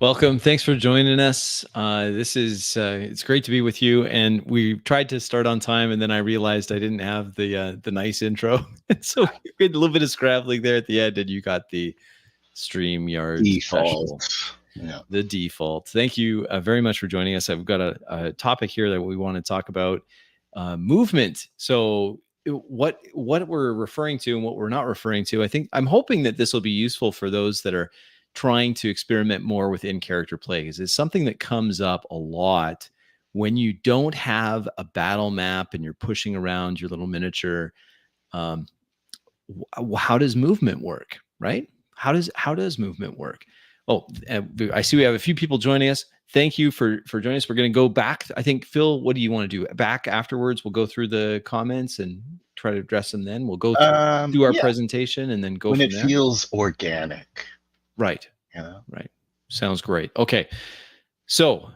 Welcome. Thanks for joining us. This is it's great to be with you. And we tried to start on time, and then I realized I didn't have the nice intro, so we had a little bit of scrambling there at the end. And you got the StreamYard default. special, Yeah. the default. Thank you very much for joining us. I've got a topic here that we want to talk about, movement. So what we're referring to and what we're not referring to. I'm hoping that this will be useful for those that are trying to experiment more with in-character play, because it's something that comes up a lot when you don't have a battle map and you're pushing around your little miniature. How does movement work, right? How does movement work? Oh, I see we have a few people joining us. Thank you for joining us. We're going to go back. I think, Phil, what do you want to do? Back afterwards, we'll go through the comments and try to address them then. We'll go through, do our presentation and then go when from it there. Feels organic. Right. Yeah. Right. Sounds great. Okay. So,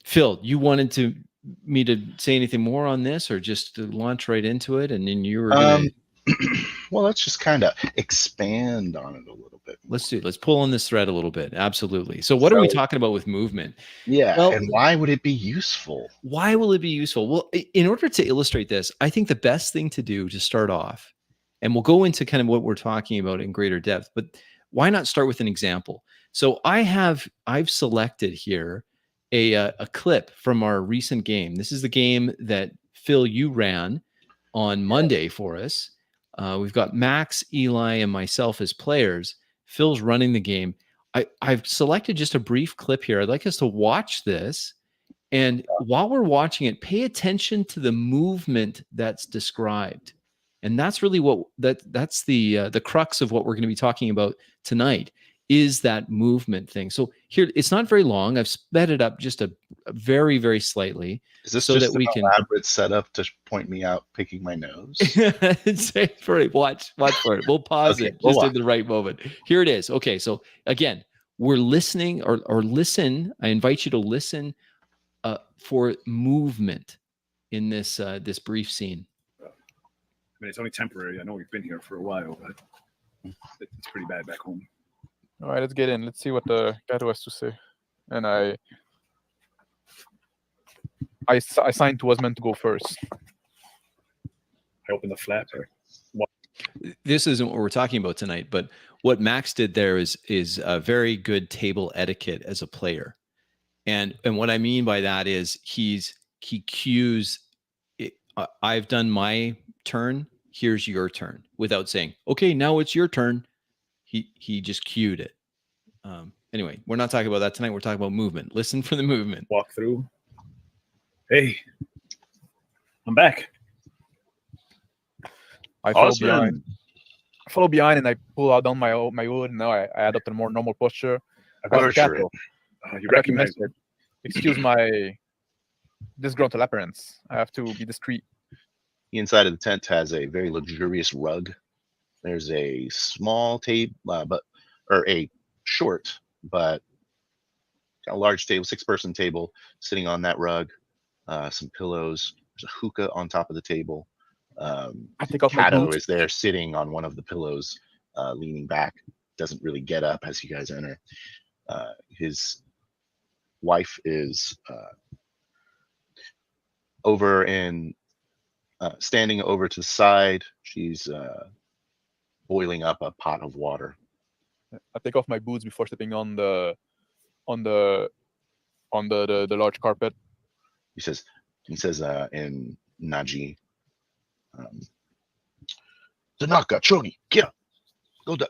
Phil, you wanted me to say anything more on this, or just to launch right into it? And then you were going to... Well, let's just kind of expand on it a little bit. Let's pull on this thread a little bit. Absolutely. So what are we talking about with movement? Yeah. Well, and why would it be useful? Why will it be useful? Well, in order to illustrate this, I think the best thing to do to start off, and we'll go into kind of what we're talking about in greater depth, but why not start with an example? So I've selected here a clip from our recent game. This is the game that, Phil, you ran on Monday for us. We've got Max, Eli, and myself as players. Phil's running the game. I've selected just a brief clip here. I'd like us to watch this. And while we're watching it, pay attention to the movement that's described. And that's really that's the crux of what we're going to be talking about tonight, is that movement thing. So here, it's not very long. I've sped it up just a very, very slightly. Is this so just that we an can elaborate setup to point me out picking my nose? Watch for it. We'll pause it just in the right moment. Here it is. Okay, so again, we're listening or listen. I invite you to listen for movement in this this brief scene. I mean, it's only temporary. I know we've been here for a while, but it's pretty bad back home. All right, let's get in. Let's see what the guy has to say. And I signed to Osman to go first. I opened the flap. This isn't what we're talking about tonight, but what Max did there is a very good table etiquette as a player. And what I mean by that is he cues, I've done my turn, here's your turn, without saying, okay, now it's your turn. He just cued it. Anyway, we're not talking about that tonight. We're talking about movement. Listen for the movement. Walk through. Hey, I'm back. I follow behind and I pull out down my hood. Now I adopt a more normal posture. You recognize it. Excuse my disgruntled appearance. I have to be discreet. The inside of the tent has a very luxurious rug. There's a small table, or a short, but a large table, 6-person table sitting on that rug. Some pillows. There's a hookah on top of the table. I think Cato is there sitting on one of the pillows, leaning back. Doesn't really get up as you guys enter. His wife is over in standing over to the side. She's boiling up a pot of water. I take off my boots before stepping on the large carpet. He says in Naji, Tanaka, Chogi, get up,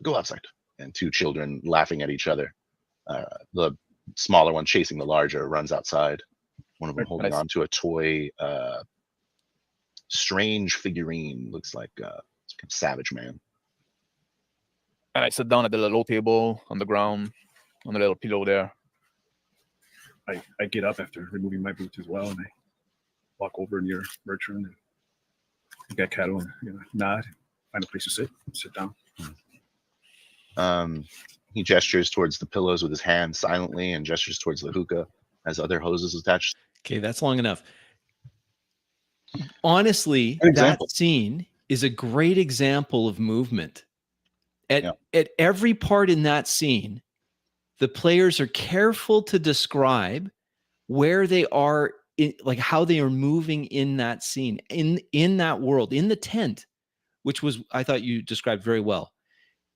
go outside. And 2 children laughing at each other. The smaller one chasing the larger runs outside. One of them holding on to a toy, strange figurine. Looks like a savage man. And I sit down at the low table on the ground, on a little pillow there. I get up after removing my boots as well, and I walk over near Bertrand and get Cato and nod, find a place to sit down. He gestures towards the pillows with his hand silently and gestures towards the hookah as other hoses attached. Okay, that's long enough. Honestly, that scene is a great example of movement. At every part in that scene, the players are careful to describe where they are, like how they are moving in that scene, in that world, in the tent, which was, I thought you described very well.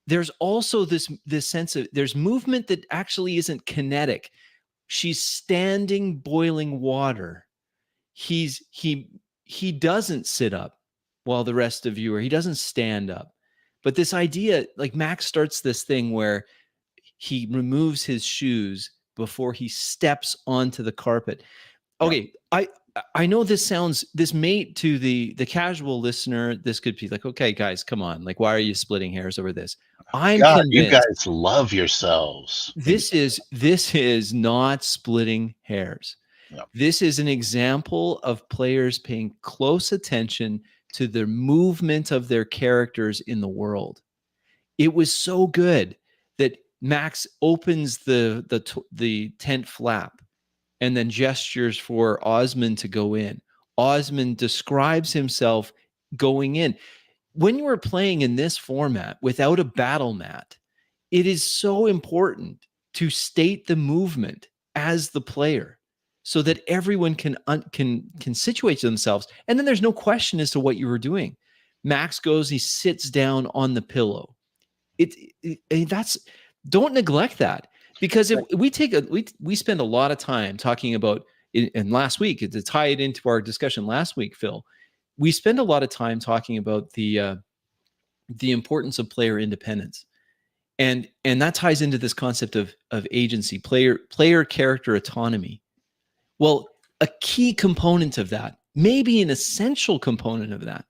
There's also this sense of there's movement that actually isn't kinetic. She's standing boiling water. He doesn't sit up while the rest of you are. He doesn't stand up. But this idea, like Max starts this thing where he removes his shoes before he steps onto the carpet. Okay, yeah. I know this may, to the casual listener, this could be like, okay, guys, come on. Like, why are you splitting hairs over this? I'm God, convinced you guys love yourselves. This is not splitting hairs. No. This is an example of players paying close attention to the movement of their characters in the world. It was so good that Max opens the tent flap and then gestures for Osmond to go in. Osmond describes himself going in. When you are playing in this format without a battle mat, it is so important to state the movement as the player so that everyone can situate themselves. And then there's no question as to what you were doing. Max goes, he sits down on the pillow. Don't neglect that, because if we spend a lot of time talking about it, and last week, to tie it into our discussion last week, Phil, we spend a lot of time talking about the importance of player independence. And that ties into this concept of agency, player character autonomy. Well, a key component of that, maybe an essential component of that,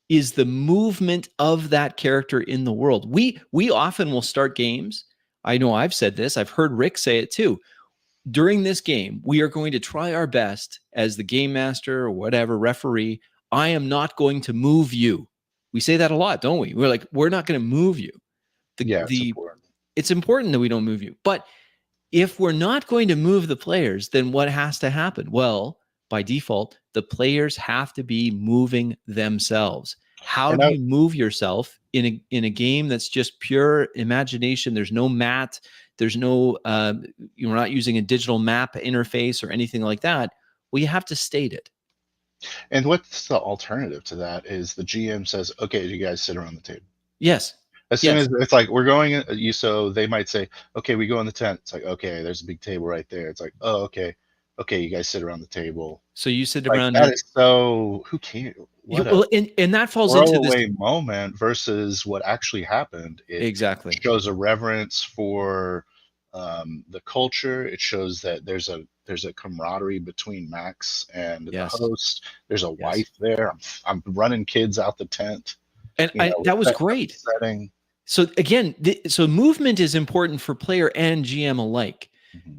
is the movement of that character in the world. We often will start games. I know I've said this. I've heard Rick say it too. During this game, we are going to try our best as the game master or whatever referee. I am not going to move you. We say that a lot, don't we? We're like, we're not going to move you. It's important that we don't move you. But if we're not going to move the players, then what has to happen? Well, by default, the players have to be moving themselves. How do you move yourself in a game that's just pure imagination? There's no mat. There's no, you're not using a digital map interface or anything like that. Well, you have to state it. And what's the alternative to that is the GM says, okay, you guys sit around the table. Yes. As soon as it's like, we're going, so they might say, okay, we go in the tent. It's like, okay, there's a big table right there. It's like, oh, okay, you guys sit around the table. So you sit around. That is so, who cares? And that falls into this moment versus what actually happened. It shows a reverence for the culture. It shows that there's a camaraderie between Max and the host. There's a wife there. I'm running kids out the tent. And that was great. Setting. So again, so movement is important for player and GM alike.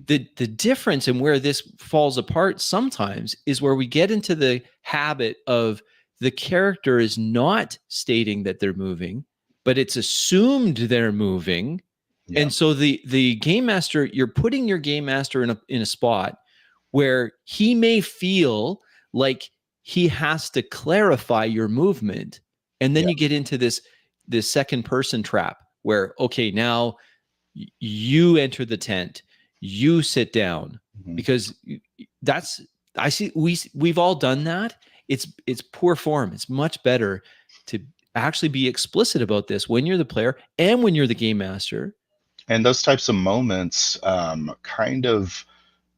The difference in where this falls apart sometimes is where we get into the habit of the character is not stating that they're moving, but it's assumed they're moving. Yeah. And so the game master, you're putting your game master in a spot where he may feel like he has to clarify your movement. And then you get into this second person trap where, okay, now you enter the tent, you sit down, because we've all done that. It's poor form. It's much better to actually be explicit about this when you're the player and when you're the game master. And those types of moments, kind of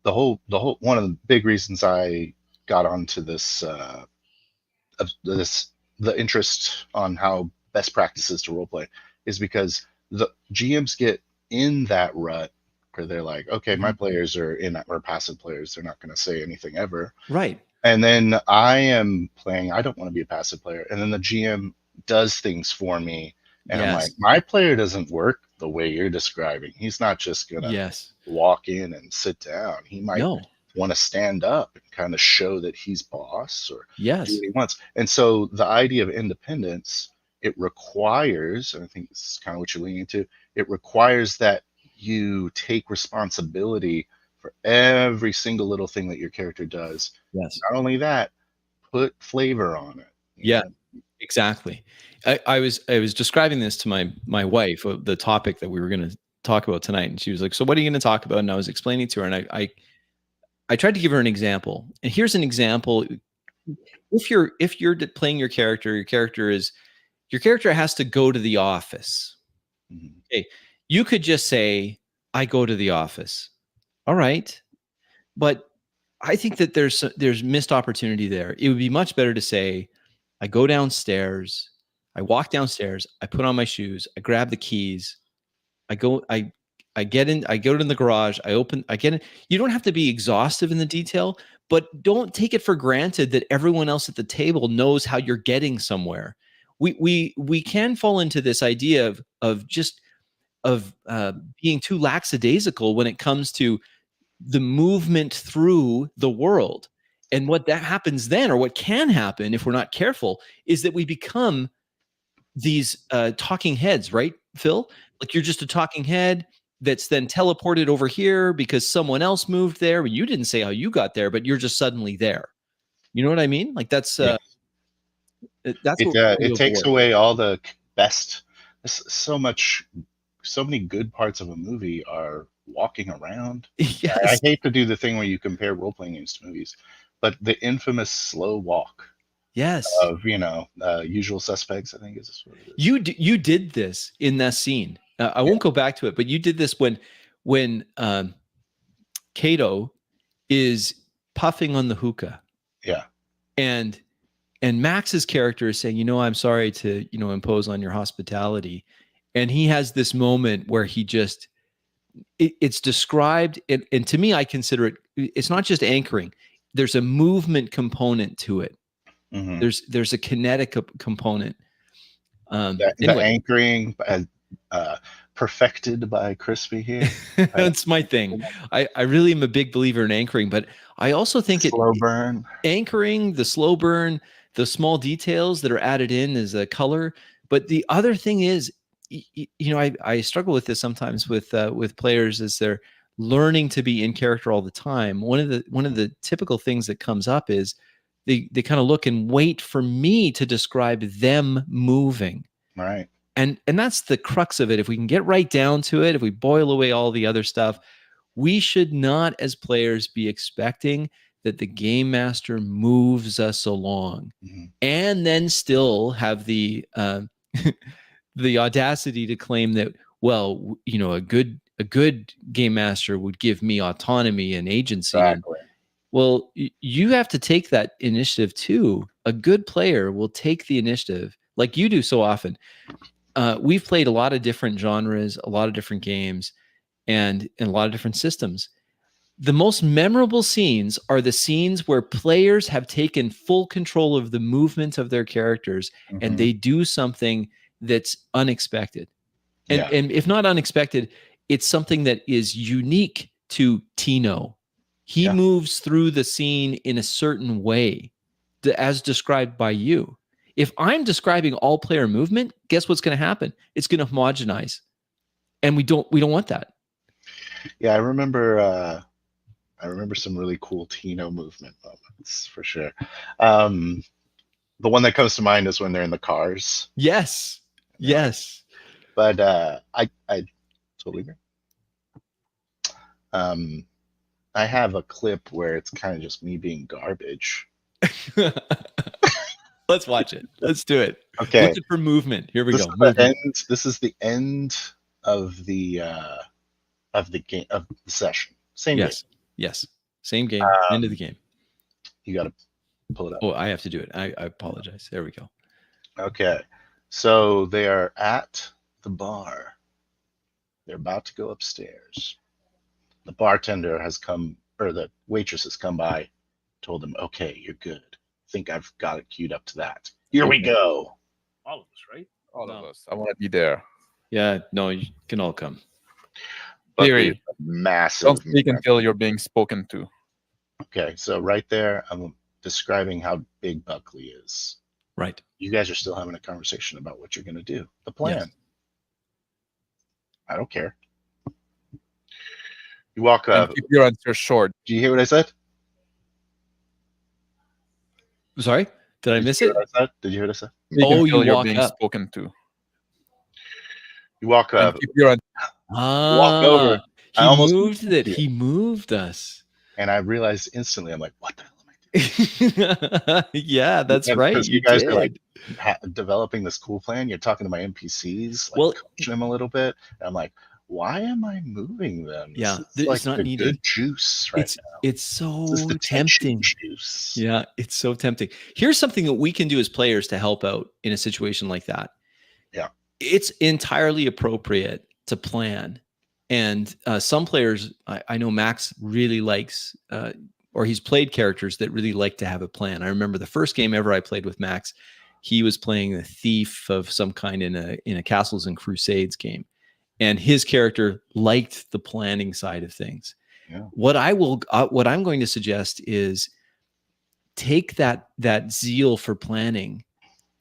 the whole one of the big reasons I got onto this the interest on how best practices to roleplay is because the GMs get in that rut where they're like, okay, my players are passive players. They're not going to say anything ever. Right. And then I am playing, I don't want to be a passive player. And then the GM does things for me. And I'm like, my player doesn't work the way you're describing. He's not just going to walk in and sit down. He might want to stand up and kind of show that he's boss or do what he wants. And so the idea of independence, it requires, and I think this is kind of what you're leaning into, it requires that you take responsibility for every single little thing that your character does. Yes. Not only that, put flavor on it. Yeah, exactly. I was describing this to my wife, the topic that we were going to talk about tonight. And she was like, so what are you going to talk about? And I was explaining to her, and I tried to give her an example. And here's an example. If you're playing your character has to go to the office. Mhm. Okay. You could just say, I go to the office. All right. But I think that there's missed opportunity there. It would be much better to say, I go downstairs, I walk downstairs, I put on my shoes, I grab the keys, I go in the garage, I get in. You don't have to be exhaustive in the detail, but don't take it for granted that everyone else at the table knows how you're getting somewhere. We can fall into this idea of being too lackadaisical when it comes to the movement through the world. And what that happens then, or what can happen if we're not careful, is that we become these talking heads, right, Phil? Like you're just a talking head that's then teleported over here because someone else moved there. You didn't say how you got there, but you're just suddenly there. You know what I mean? Like that's Yeah. that's what It takes away all the best. So many good parts of a movie are walking around. Yes. I hate to do the thing where you compare role-playing games to movies, but the infamous slow walk Yes. of Usual Suspects, I think is what it is. You did this in that scene. I won't go back to it, but you did this when Kato is puffing on the hookah. Yeah. And Max's character is saying, I'm sorry to, impose on your hospitality. And he has this moment where he just, it's described. And to me, I consider it's not just anchoring. There's a movement component to it. Mm-hmm. There's a kinetic component. The anchoring, perfected by Crispy here. That's my thing. I really am a big believer in anchoring, but I also think slow burn. Anchoring, the slow burn, the small details that are added in as a color. But the other thing is, I struggle with this sometimes with players as they're learning to be in character all the time. One of the typical things that comes up is they kind of look and wait for me to describe them moving. Right. And that's the crux of it. If we can get right down to it, if we boil away all the other stuff, we should not, as players, be expecting that the game master moves us along, and then still have the the audacity to claim that, well, a good game master would give me autonomy and agency. Exactly. Well, you have to take that initiative too. A good player will take the initiative, like you do so often. We've played a lot of different genres, a lot of different games, and a lot of different systems. The most memorable scenes are the scenes where players have taken full control of the movement of their characters, and they do something that's unexpected. And if not unexpected, it's something that is unique to Tino. He moves through the scene in a certain way, as described by you. If I'm describing all player movement, guess what's going to happen? It's going to homogenize, and we don't want that. Yeah, I remember some really cool Tino movement moments for sure. The one that comes to mind is when they're in the cars. Yes. Yes. But I totally agree. I have a clip where it's kind of just me being garbage. Let's watch it. Let's do it. Okay. Look for movement. Here we go. This is the end of the game of the session. Same game. Yes. Same game. End of the game. You got to pull it up. Oh, I have to do it. I apologize. There we go. Okay. So they are at the bar. They're about to go upstairs. The bartender has come, or the waitress has come by, told them, okay, you're good. I think I've got it queued up to that. Here we go. All of us, right? All of us. I want to be there. Yeah, no, you can all come. But Theory. Massive. Don't speak until you're being spoken to. Okay, so right there, I'm describing how big Buckley is. Right. You guys are still having a conversation about what you're going to do. The plan. Yes. I don't care. You walk up. And keep your answer short. Do you hear what I said? Sorry? Did I miss it? Did you hear what I said? Speak Oh, until you you're walk being up. spoken to. You walk And up. keep your walked over. I He almost moved moved that. you. He moved us. And I realized instantly, I'm like, what the hell am I doing? Yeah, that's right. Because You you guys are like did. developing this cool plan. You're talking to my NPCs, like Well, coaching them a little bit. And I'm like, why am I moving them? This yeah, is like it's not the needed. good juice right now. It's This is so the tension tempting. juice. Yeah, it's so tempting. Here's something that we can do as players to help out in a situation like that. Yeah. It's entirely appropriate to plan. And some players, I know Max really likes, or he's played characters that really like to have a plan. I remember the first game ever I played with Max, he was playing a thief of some kind in a Castles and Crusades game. And his character liked the planning side of things. Yeah. What I'm going to suggest is take that zeal for planning,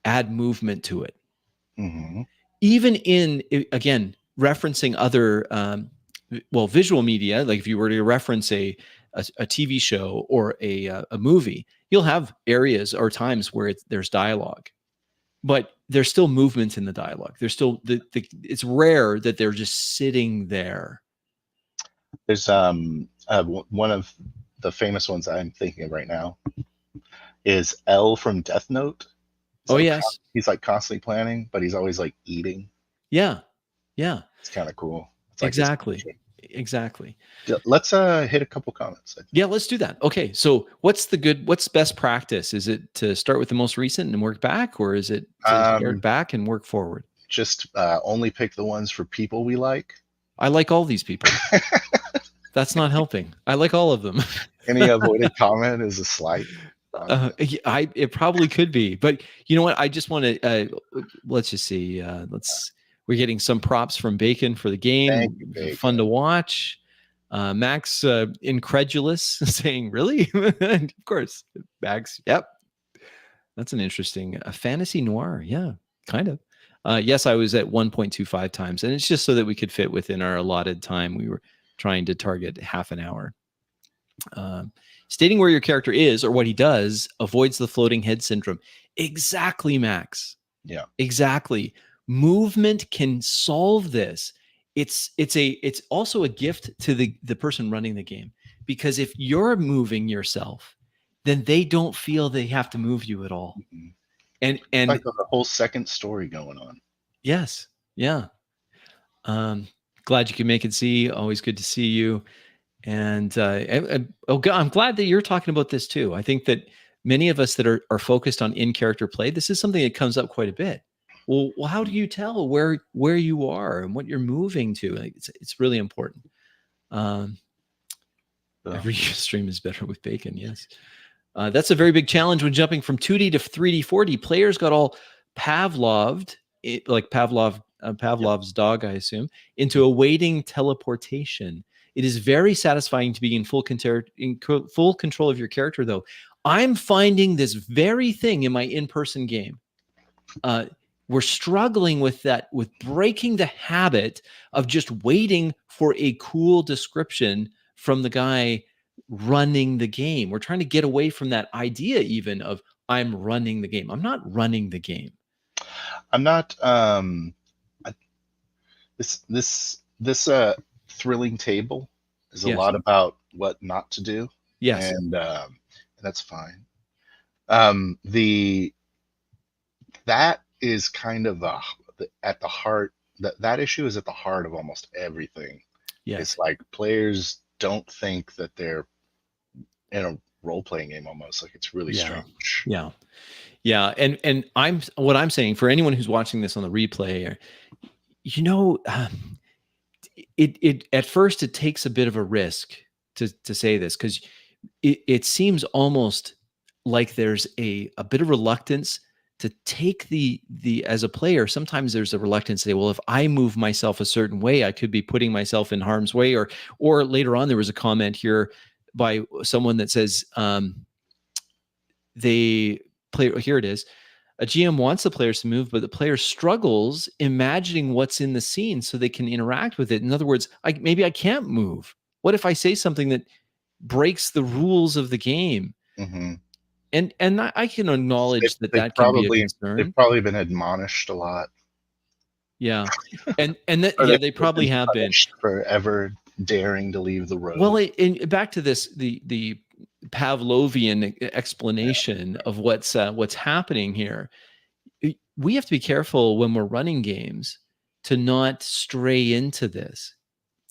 add movement to it. Mm-hmm. Even in, again, referencing other visual media, like if you were to reference a TV show or a movie, you'll have areas or times where there's dialogue, but there's still movement in the dialogue. There's still it's rare that they're just sitting there. There's one of the famous ones I'm thinking of right now is L from Death Note. Yes, he's like constantly planning, but he's always like eating. Yeah, it's kind of cool. It's like exactly. Let's hit a couple comments. Yeah, let's do that. Okay, so what's best practice? Is it to start with the most recent and work back, or is it to start back and work forward? Just only pick the ones for people we like. I like all these people. That's not helping. I like all of them. Any avoided comment is a slight. It probably could be, but you know what? I just want to let's just see. We're getting some props from Bacon for the game. Thank you, Bacon. Fun to watch. Max incredulous saying, "Really?" Of course, Max. Yep, that's an interesting fantasy noir. Yeah, kind of. Yes, I was at 1.25 times, and it's just so that we could fit within our allotted time. We were trying to target half an hour. Stating where your character is or what he does avoids the floating head syndrome. Exactly, Max. Yeah, exactly. Movement can solve this. It's also a gift to the person running the game, because if you're moving yourself, then they don't feel they have to move you at all. Mm-hmm. And like a whole second story going on. Yes. Yeah. Glad you could make it, see. Always good to see you. And I'm glad that you're talking about this too. I think that many of us that are focused on in-character play, this is something that comes up quite a bit. Well, how do you tell where you are and what you're moving to? It's really important. Every stream is better with Bacon. Yes. That's a very big challenge when jumping from 2D to 3D, 4D. Players got all Pavloved, like Pavlov's dog, I assume, into awaiting teleportation. It is very satisfying to be in full control of your character, though. I'm finding this very thing in my in-person game. We're struggling with that, with breaking the habit of just waiting for a cool description from the guy running the game. We're trying to get away from that idea even of I'm running the game. I'm not running the game. I'm not this ThriLing table is a lot about what not to do. Yes. And that's fine. That is kind of at the heart, that issue is at the heart of almost everything. Yes. It's like players don't think that they're in a role-playing game, almost like it's really strange. Yeah. And what I'm saying for anyone who's watching this on the replay, it at first it takes a bit of a risk to say this, because it seems almost like there's a bit of reluctance to take the as a player. Sometimes there's a reluctance to say, well, if I move myself a certain way, I could be putting myself in harm's way. Or later on, there was a comment here by someone that says here it is. A GM wants the players to move, but the player struggles imagining what's in the scene so they can interact with it. In other words, maybe I can't move. What if I say something that breaks the rules of the game? Mm-hmm. And I can acknowledge that can be a concern. They've probably been admonished a lot. Yeah, and that, Or yeah, they they could have probably been have been. punished for ever daring to leave the road. Well, back to this, the Pavlovian explanation of what's happening here. We have to be careful when we're running games to not stray into this.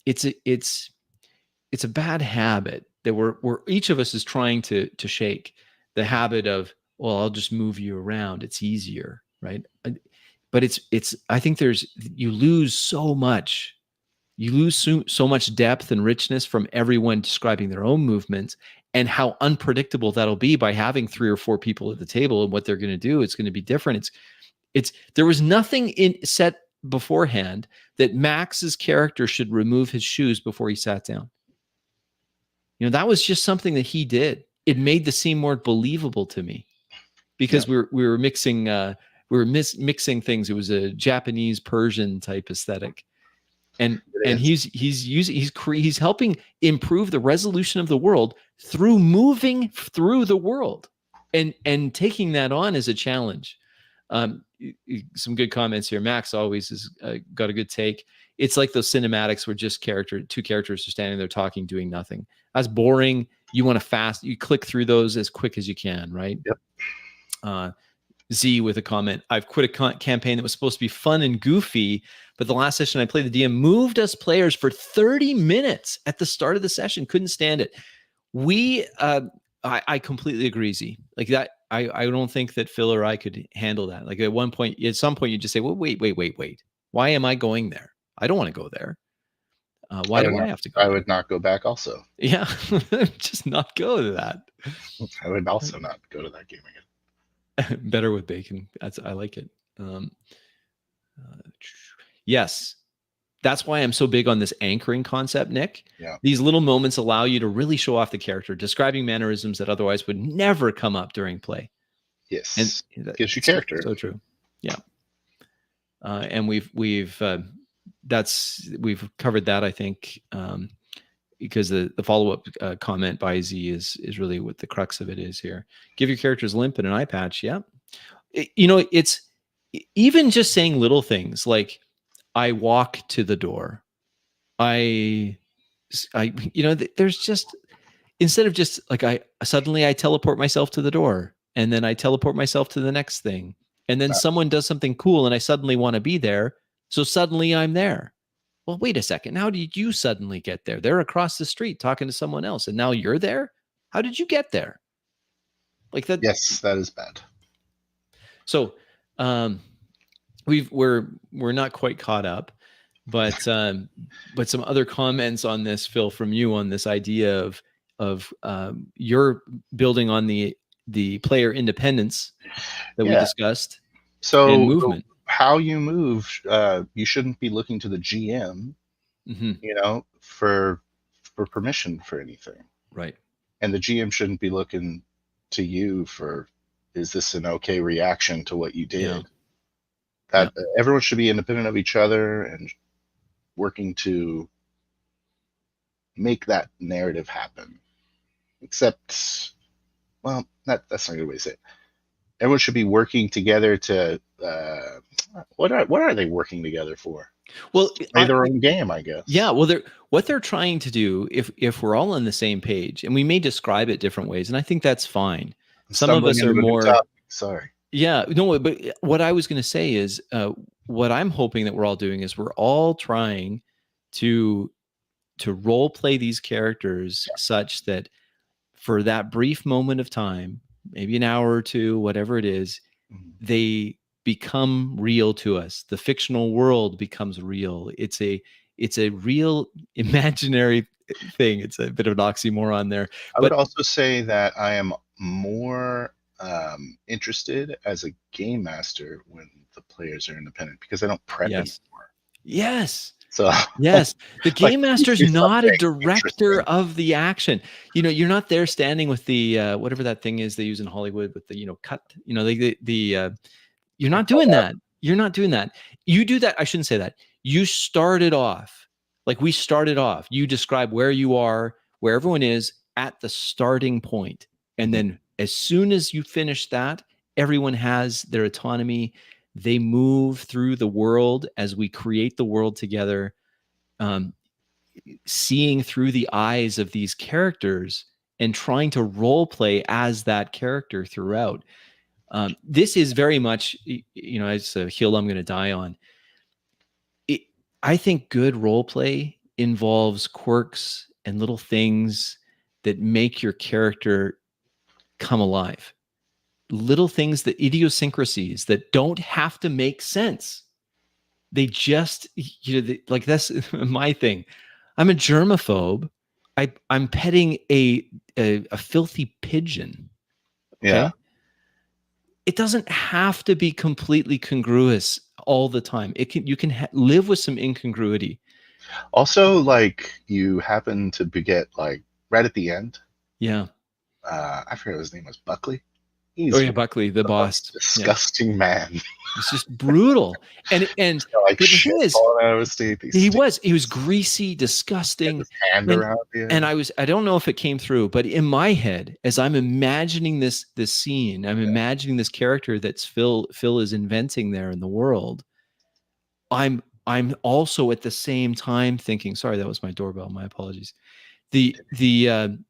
It's a bad habit that we're each of us is trying to shake, the habit of, well, I'll just move you around, it's easier, right? But it's I think you lose so much. You lose so much depth and richness from everyone describing their own movements, and how unpredictable that'll be by having 3 or 4 people at the table, and what they're going to do. It's going to be different. There was nothing set beforehand that Max's character should remove his shoes before he sat down. That was just something that he did. It made the scene more believable to me, because we were mixing mixing things. It was a Japanese Persian type aesthetic. And he's helping improve the resolution of the world through moving through the world, and taking that on as a challenge. Some good comments here. Max always has got a good take. It's like those cinematics where just two characters are standing there talking, doing nothing. That's boring. You want to you click through those as quick as you can, right? Yep. Z with a comment. I've quit a campaign that was supposed to be fun and goofy, but the last session I played, the DM moved us players for 30 minutes at the start of the session. Couldn't stand it. I completely agree, Z. Like that, I don't think that Phil or I could handle that. Like at some point, you just say, well, wait. Why am I going there? I don't want to go there. Why do I have to go? I would not go back also. Yeah, just not go to that. I would also not go to that game again. Better with bacon. I like it. Yes, that's why I'm so big on this anchoring concept, Nick. Yeah. These little moments allow you to really show off the character, describing mannerisms that otherwise would never come up during play. Yes, and gives you character. So true. Yeah. And we've covered that, I think, because the follow-up comment by Z is really what the crux of it is here. Give your characters limp and an eye patch. Yeah. It's even just saying little things like, I walk to the door. There's just, instead of just like, I teleport myself to the door, and then I teleport myself to the next thing. And then someone does something cool and I suddenly want to be there. So suddenly I'm there. Well, wait a second. How did you suddenly get there? They're across the street talking to someone else, and now you're there? How did you get there? Like that. Yes, that is bad. So we're not quite caught up, but some other comments on this, Phil, from you on this idea of you're building on the player independence that we discussed. So and movement. How you move, you shouldn't be looking to the GM, for permission for anything. Right. And the GM shouldn't be looking to you for, is this an okay reaction to what you did? Yeah. Everyone should be independent of each other and working to make that narrative happen. Except, well, that's not a good way to say it. Everyone should be working together to what are they working together for? Well, play their own game, I guess. Yeah. Well, what they're trying to do, if we're all on the same page, and we may describe it different ways, and I think that's fine. Some of us are more. Sorry. Yeah. No. But what I was going to say is, what I'm hoping that we're all doing is we're all trying to role play these characters such that for that brief moment of time, maybe an hour or two, whatever it is, they become real to us. The fictional world becomes real. It's a real imaginary thing. It's a bit of an oxymoron there. I would also say that I am more interested as a game master when the players are independent, because I don't prep anymore. Yes. So yes, the game master's not a director of the action. You're not there standing with the whatever that thing is they use in Hollywood with the cut. You're not doing that. You're not doing that. You do that. I shouldn't say that. You started off like we started off. You describe where you are, where everyone is at the starting point, and then as soon as you finish that, everyone has their autonomy, they move through the world as we create the world together, seeing through the eyes of these characters and trying to role play as that character throughout. This is very much, it's a hill I'm going to die on. I think good role play involves quirks and little things that make your character come alive. Little things, that idiosyncrasies that don't have to make sense. They just, like, that's my thing. I'm a germaphobe. I'm petting a filthy pigeon. Okay? Yeah. It doesn't have to be completely congruous all the time. You can live with some incongruity. Also, like, you happen to get, like, right at the end. Yeah. I forget what his name was. Buckley. Buckley, the boss. Disgusting man. It's just brutal. And Like, the shit thing is, falling out of his teeth. he was greasy, disgusting. His hand around you. And I don't know if it came through, but in my head, as I'm imagining this scene, I'm imagining this character that's Phil is inventing there in the world. I'm also at the same time thinking, sorry, that was my doorbell. My apologies. I'm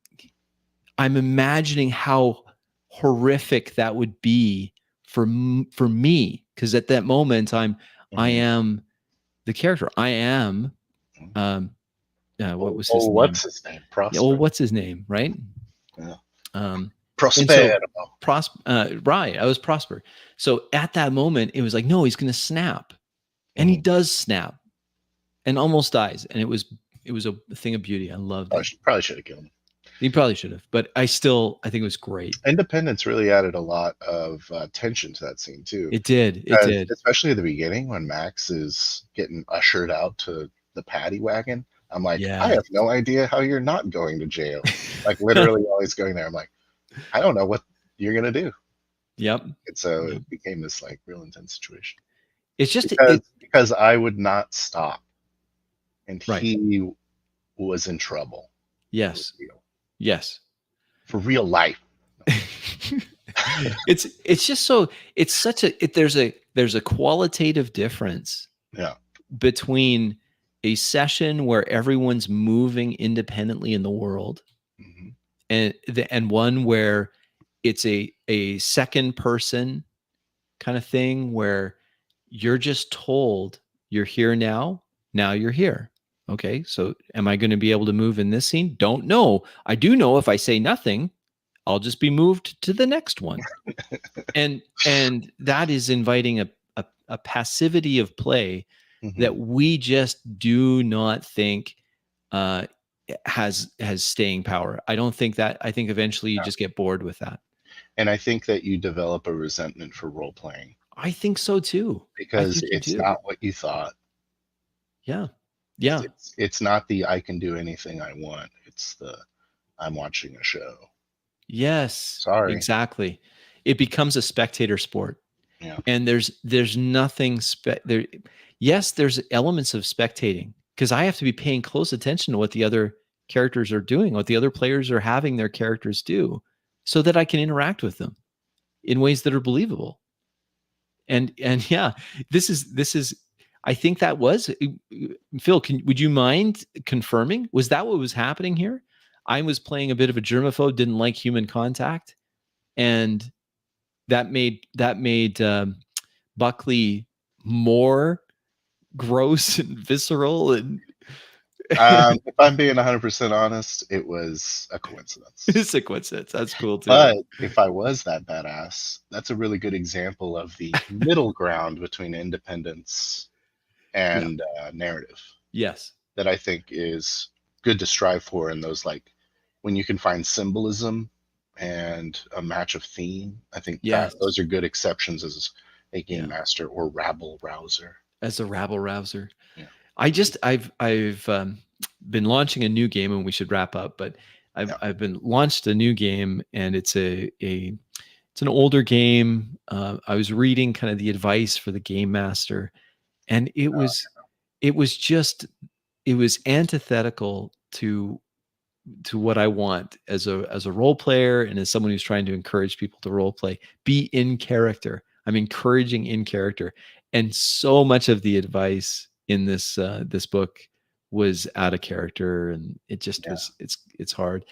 imagining how horrific that would be for me, because at that moment I am the character. I am what was his name? What's his name? Prosper. What's his name? Right? Yeah. Prosper. Right. I was Prosper. So at that moment, it was like, no, he's going to snap, and he does snap, and almost dies, and it was a thing of beauty. I loved it. Probably should have killed him. He probably should have, but I think it was great. Independence really added a lot of tension to that scene too. It did, especially at the beginning when Max is getting ushered out to the paddy wagon. I'm like, I have no idea how you're not going to jail. Like, literally always going there. I'm like, I don't know what you're gonna do. Yep. And so it became this, like, real intense situation. It's just because I would not stop, and he was in trouble. Yes. Yes. For real life. It's just so, it's such there's a qualitative difference between a session where everyone's moving independently in the world, and one where it's a second person kind of thing where you're just told you're here now you're here. Okay, so am I going to be able to move in this scene? Don't know. I do know if I say nothing, I'll just be moved to the next one. and that is inviting a passivity of play that we just do not think has staying power. I don't think that. I think eventually you just get bored with that. And I think that you develop a resentment for role playing. I think so too. Because it's not what you thought. Yeah. Yeah. It's not the I can do anything I want. It's the I'm watching a show. Yes. Sorry. Exactly. It becomes a spectator sport. Yeah. And there's nothing there. Yes, there's elements of spectating, because I have to be paying close attention to what the other characters are doing, what the other players are having their characters do, so that I can interact with them in ways that are believable. And yeah, this is I think that was Phil. Would you mind confirming? Was that what was happening here? I was playing a bit of a germaphobe, didn't like human contact, and that made Buckley more gross and visceral. And if I'm being 100% honest, it was a coincidence. It's a coincidence. That's cool too. But if I was that badass, that's a really good example of the middle ground between independence and narrative. Yes. That I think is good to strive for in those, like, when you can find symbolism and a match of theme. I think those are good exceptions as a game master or rabble rouser. As a rabble rouser. Yeah. I've been launching a new game, and we should wrap up, but I've been launched a new game, and it's an older game. I was reading kind of the advice for the game master, and it was antithetical to what I want as a role player and as someone who's trying to encourage people to role play. Be in character. I'm encouraging in character. And so much of the advice in this this book was out of character, and it just was it's hard.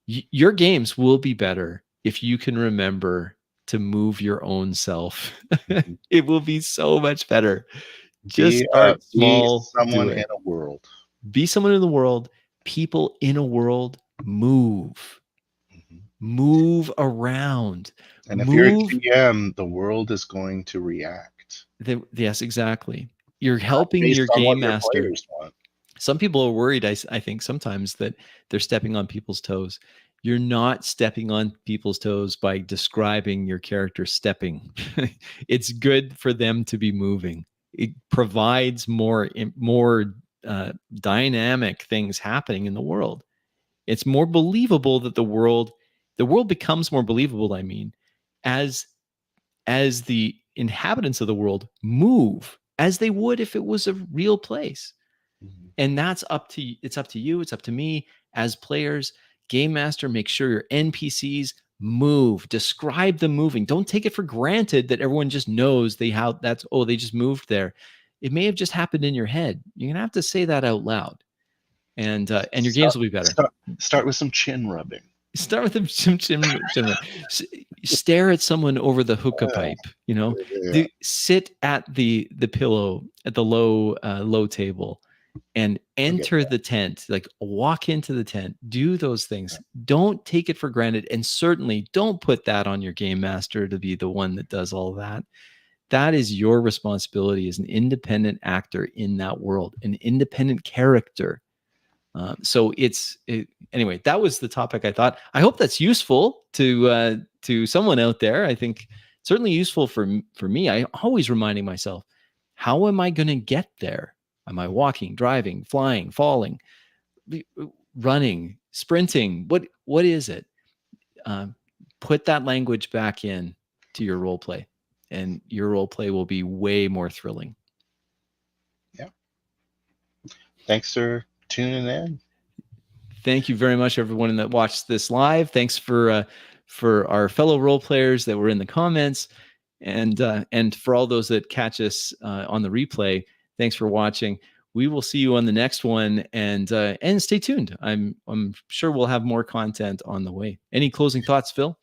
Your games will be better if you can remember to move your own self. It will be so much better. Just start small, be someone do it. in a world. Be someone in the world. People in a world, move. Move around. And if you're a GM, the world is going to react. Yes, exactly. You're helping based your on what game your master. players want. Some people are worried, I think, sometimes that they're stepping on people's toes. You're not stepping on people's toes by describing your character stepping. It's good for them to be moving. It provides more dynamic things happening in the world. It's more believable that the world becomes more believable, I mean, as the inhabitants of the world move as they would if it was a real place. And that's up to you. It's up to me as players. Game master, make sure your NPCs move. Describe them moving. Don't take it for granted that everyone just knows they just moved there. It may have just happened in your head. You're gonna have to say that out loud, and your games will be better. Start with some chin rubbing. Start with some chin. Stare at someone over the hookah pipe. Sit at the pillow at the low table, and enter the tent. Like, walk into the tent. Do those things. Don't take it for granted, and certainly don't put that on your game master to be the one that does all that. That is your responsibility as an independent actor in that world, an independent character. Anyway, that was the topic. I hope that's useful to someone out there. I think certainly useful for me. I always reminding myself, how am I going to get there? Am I walking, driving, flying, falling, running, sprinting? What is it? Put that language back in to your role play, and your role play will be way more thrilling. Yeah. Thanks for tuning in. Thank you very much, everyone that watched this live. Thanks for our fellow role players that were in the comments, and for all those that catch us on the replay. Thanks for watching. We will see you on the next one, and stay tuned. I'm sure we'll have more content on the way. Any closing thoughts, Phil?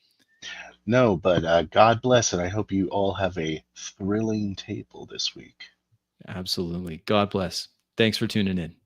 No, but God bless, and I hope you all have a thrilling table this week. Absolutely. God bless. Thanks for tuning in.